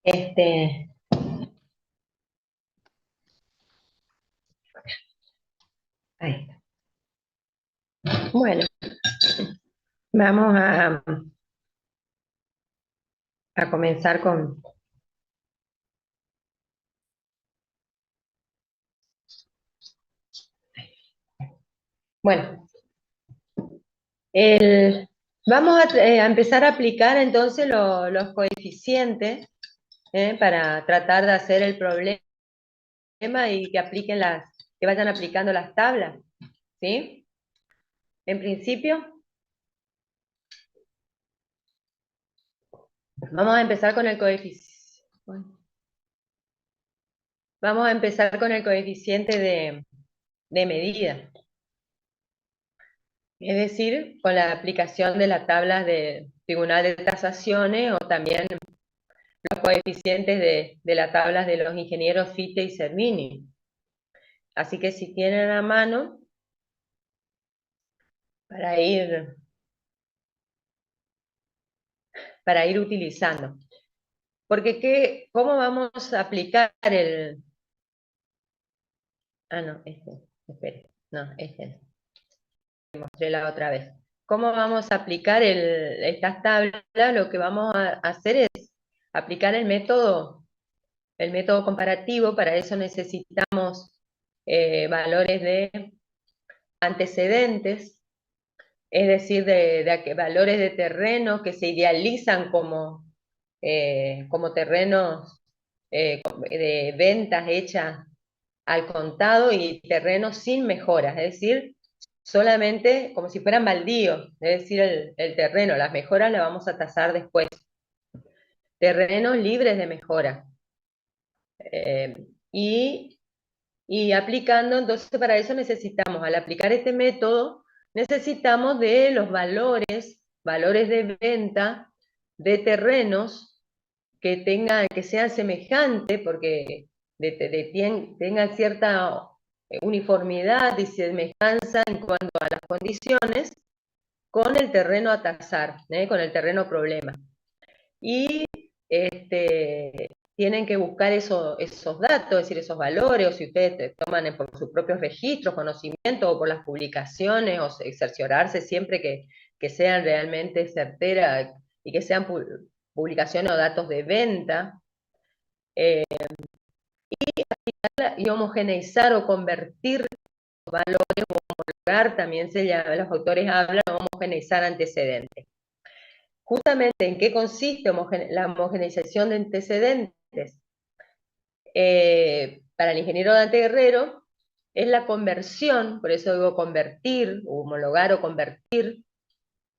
Este, ahí está. Bueno, vamos a comenzar con... Bueno, vamos a empezar a aplicar entonces los coeficientes para tratar de hacer el problema y que que vayan aplicando las tablas, ¿sí? En principio, vamos a empezar con el coeficiente. Vamos a empezar con el coeficiente de medida. Es decir, con la aplicación de las tablas del Tribunal de Tasaciones o también los coeficientes de las tablas de los ingenieros Fichte y Cervini. Así que si tienen a mano, para ir utilizando. Porque ¿cómo vamos a aplicar el... Ah, no, espere, no, mostré la otra vez. ¿Cómo vamos a aplicar estas tablas? Lo que vamos a hacer es aplicar el método comparativo. Para eso necesitamos valores de antecedentes, es decir, valores de terreno que se idealizan como terrenos de ventas hechas al contado y terrenos sin mejoras, es decir, solamente como si fueran baldíos, es decir, el terreno, las mejoras las vamos a tasar después. Terrenos libres de mejora. Eh, y aplicando, entonces para eso necesitamos, al aplicar este método, necesitamos de los valores de venta de terrenos que sean semejantes, porque tengan cierta uniformidad y semejanza en cuanto a las condiciones con el terreno a tasar, con el terreno problema. Y tienen que buscar esos datos, es decir, esos valores, o si ustedes toman por sus propios registros, conocimientos, o por las publicaciones, o cerciorarse siempre que sean realmente certeras y que sean publicaciones o datos de venta, y homogeneizar o convertir los valores, o homologar, también los autores hablan de homogeneizar antecedentes. Justamente, ¿en qué consiste la homogeneización de antecedentes? Para el ingeniero Dante Guerrero, es la conversión, por eso digo convertir, homologar o convertir,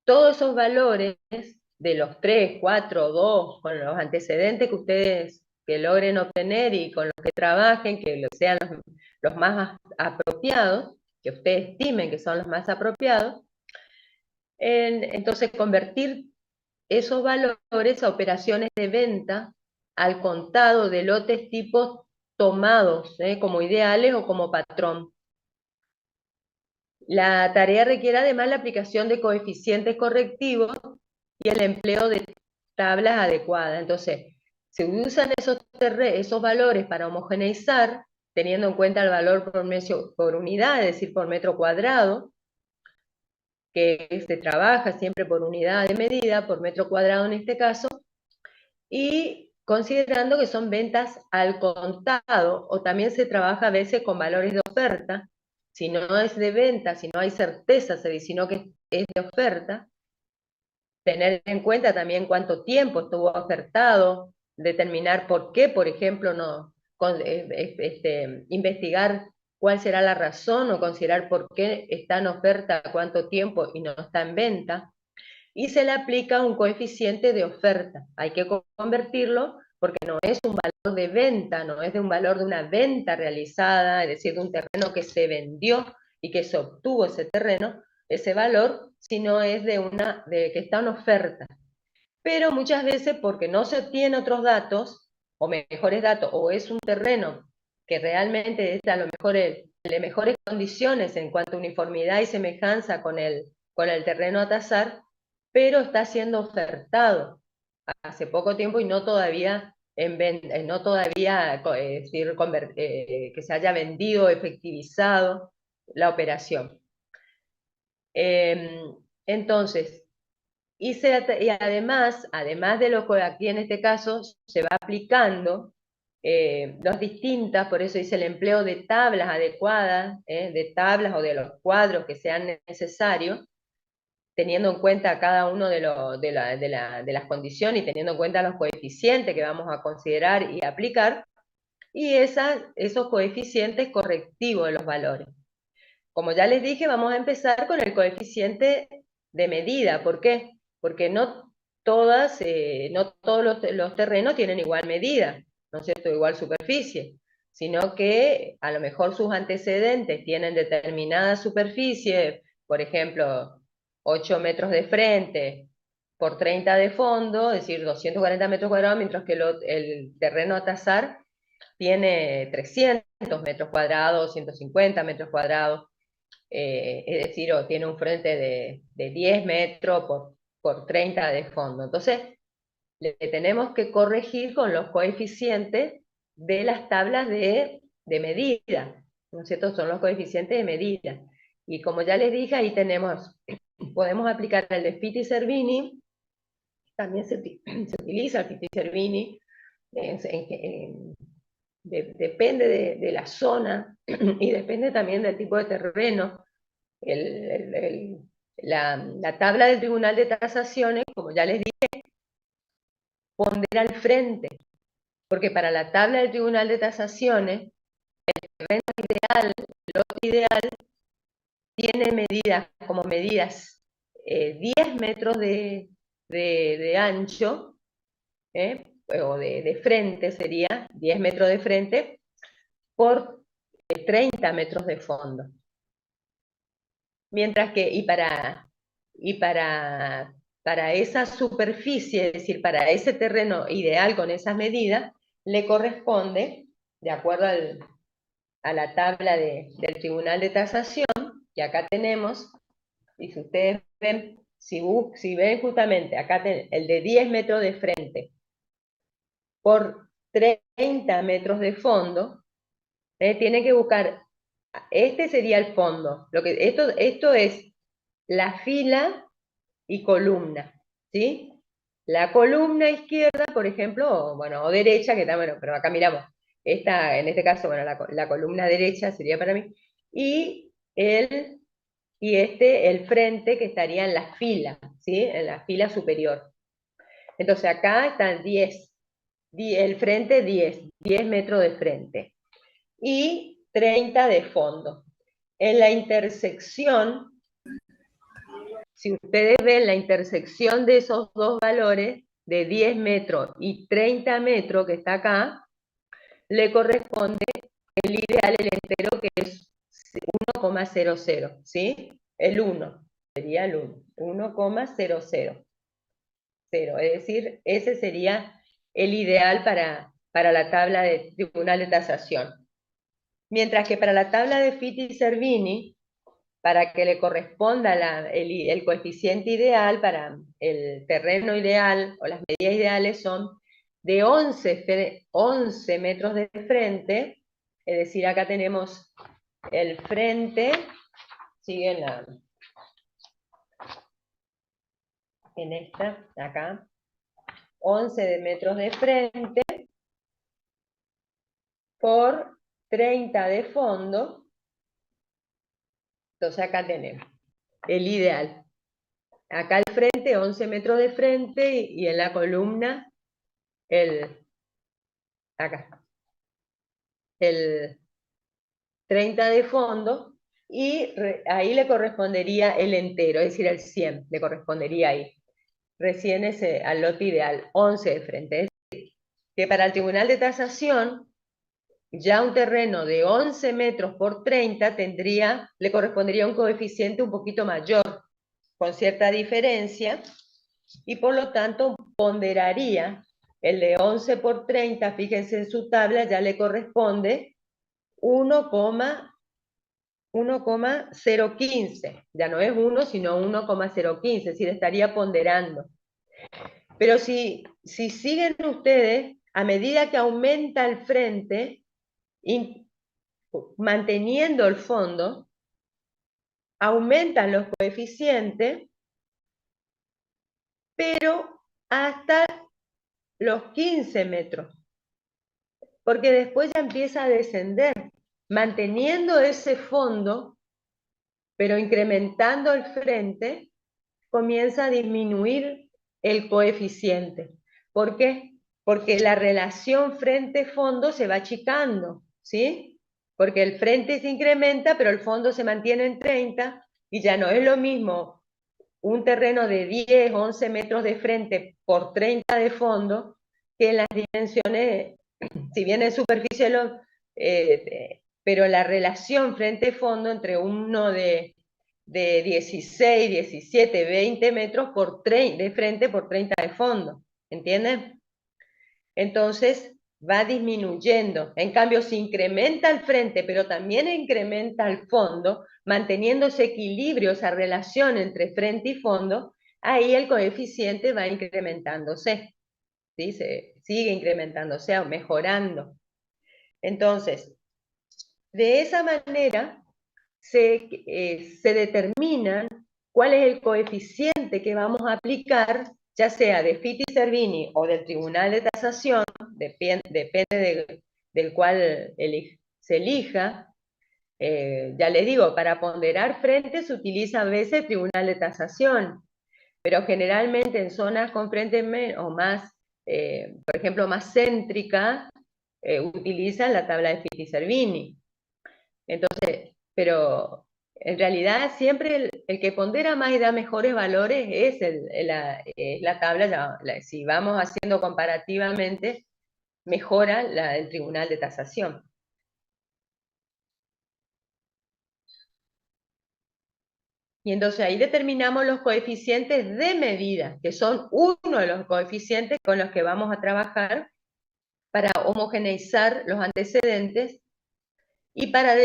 todos esos valores de los 3, 4, 2, con los antecedentes que ustedes logren obtener y con los que trabajen, que sean los más apropiados, que ustedes estimen que son los más apropiados, entonces convertir esos valores a operaciones de venta al contado de lotes tipos tomados como ideales o como patrón. La tarea requiere además la aplicación de coeficientes correctivos y el empleo de tablas adecuadas. Entonces, se usan esos valores para homogeneizar, teniendo en cuenta el valor por unidad, es decir, por metro cuadrado, que se trabaja siempre por unidad de medida, por metro cuadrado en este caso, y considerando que son ventas al contado, o también se trabaja a veces con valores de oferta. Si no es de venta, si no hay certeza, sino que es de oferta, tener en cuenta también cuánto tiempo estuvo ofertado, determinar por qué, por ejemplo, investigar cuál será la razón, o considerar por qué está en oferta cuánto tiempo y no está en venta, y se le aplica un coeficiente de oferta. Hay que convertirlo porque no es un valor de venta, no es de un valor de una venta realizada, es decir, de un terreno que se vendió y que se obtuvo ese terreno, ese valor, sino es de que está en oferta. Pero muchas veces, porque no se obtienen otros datos, o mejores datos, o es un terreno que realmente está a lo mejor de mejores condiciones en cuanto a uniformidad y semejanza con el terreno a tasar, pero está siendo ofertado hace poco tiempo y no todavía no todavía, es decir, que se haya vendido, efectivizado la operación. Entonces, y además de lo que aquí en este caso se va aplicando las distintas, por eso dice el empleo de tablas adecuadas, de tablas o de los cuadros que sean necesarios, teniendo en cuenta cada uno de las condiciones y teniendo en cuenta los coeficientes que vamos a considerar y aplicar, y esos coeficientes correctivos de los valores. Como ya les dije, vamos a empezar con el coeficiente de medida. ¿Por qué? Porque no todos los terrenos tienen igual medida, ¿no es cierto? Igual superficie, sino que a lo mejor sus antecedentes tienen determinada superficie, por ejemplo, 8 metros de frente por 30 de fondo, es decir, 240 metros cuadrados, mientras que el terreno a tasar tiene 300 metros cuadrados, 150 metros cuadrados. Es decir, o tiene un frente de 10 metros por 30 de fondo. Entonces, le tenemos que corregir con los coeficientes de las tablas de medida, ¿no es cierto? Son los coeficientes de medida. Y como ya les dije, ahí podemos aplicar el de Fitti-Cervini, también se utiliza el Fitti-Cervini, depende de la zona y depende también del tipo de terreno. La tabla del Tribunal de Tasaciones, como ya les dije, pondera al frente, porque para la tabla del Tribunal de Tasaciones, lo ideal tiene medidas, como medidas 10 metros de ancho, o de frente sería, 10 metros de frente, por 30 metros de fondo. Mientras que, para esa superficie, es decir, para ese terreno ideal con esas medidas, le corresponde, de acuerdo a la tabla del Tribunal de Tasación, que acá tenemos, y si ustedes ven, si ven justamente acá el de 10 metros de frente por 30 metros de fondo, tiene que buscar, este sería el fondo. Esto es la fila y columna, ¿sí? La columna izquierda, por ejemplo, o derecha, que está, bueno, pero acá miramos, en este caso, bueno, la columna derecha sería para mí, y el frente que estaría en la fila, ¿sí? En la fila superior. Entonces acá están 10, el frente 10 metros de frente, y 30 de fondo. En la intersección, si ustedes ven la intersección de esos dos valores, de 10 metros y 30 metros que está acá, le corresponde el ideal, el entero, que es 1,00, ¿sí? El 1, sería el 1, 1,00. Es decir, ese sería el ideal para la tabla de Tribunal de Tasación. Mientras que para la tabla de Fitti-Cervini, para que le corresponda el coeficiente ideal para el terreno ideal o las medidas ideales son de 11 metros de frente, es decir, acá tenemos el frente, sigue en esta, acá, 11 metros de frente por 30 de fondo. Entonces acá tenemos el ideal. Acá al frente, 11 metros de frente, y en la columna, acá, el 30 de fondo, y ahí le correspondería el entero, es decir, el 100, le correspondería ahí. Recién al lote ideal, 11 de frente. Es decir, que para el Tribunal de Tasación, ya un terreno de 11 metros por 30 le correspondería un coeficiente un poquito mayor, con cierta diferencia, y por lo tanto ponderaría el de 11 por 30, fíjense en su tabla, ya le corresponde 1,015, ya no es 1, sino 1,015, es decir, estaría ponderando. Pero si siguen ustedes, a medida que aumenta el frente, manteniendo el fondo, aumentan los coeficientes, pero hasta los 15 metros, porque después ya empieza a descender, manteniendo ese fondo, pero incrementando el frente, comienza a disminuir el coeficiente. ¿Por qué? Porque la relación frente-fondo se va achicando, ¿sí? Porque el frente se incrementa, pero el fondo se mantiene en 30, y ya no es lo mismo un terreno de 10, 11 metros de frente por 30 de fondo, que en las dimensiones, si bien en superficie, pero la relación frente-fondo entre uno de 16, 17, 20 metros de frente por 30 de fondo, ¿entienden? Entonces va disminuyendo. En cambio, si incrementa el frente, pero también incrementa el fondo, manteniendo ese equilibrio, esa relación entre frente y fondo, ahí el coeficiente va incrementándose, ¿sí? Se sigue incrementándose o mejorando. Entonces, de esa manera se determina cuál es el coeficiente que vamos a aplicar, ya sea de Fiti-Cervini o del Tribunal de Tasación, depende del cual se elija. Ya les digo, para ponderar frente se utiliza a veces Tribunal de Tasación, pero generalmente en zonas con frente o más, por ejemplo, más céntricas, utilizan la tabla de Fiti-Cervini. Entonces, pero en realidad siempre el que pondera más y da mejores valores es la tabla. Si vamos haciendo comparativamente, mejora el Tribunal de Tasación. Y entonces ahí determinamos los coeficientes de medida, que son uno de los coeficientes con los que vamos a trabajar para homogeneizar los antecedentes y para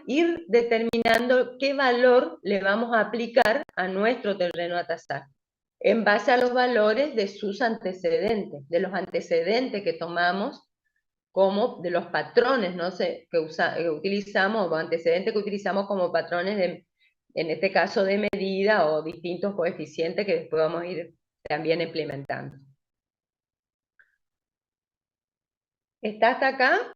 ir determinando qué valor le vamos a aplicar a nuestro terreno a tasar, en base a los valores de sus antecedentes, de los antecedentes que tomamos, como de los patrones, ¿no? que utilizamos, o antecedentes que utilizamos como patrones, en este caso de medida, o distintos coeficientes que después vamos a ir también implementando. ¿Está hasta acá?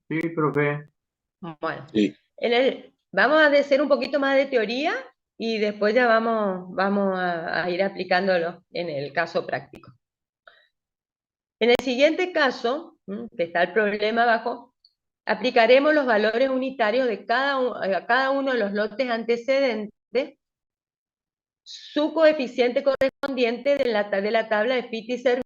Sí, profe. Bueno, Sí. vamos a hacer un poquito más de teoría y después ya vamos a ir aplicándolo en el caso práctico. En el siguiente caso, que está el problema abajo, aplicaremos los valores unitarios de a cada uno de los lotes antecedentes, su coeficiente correspondiente de la tabla de Fiti-Cervini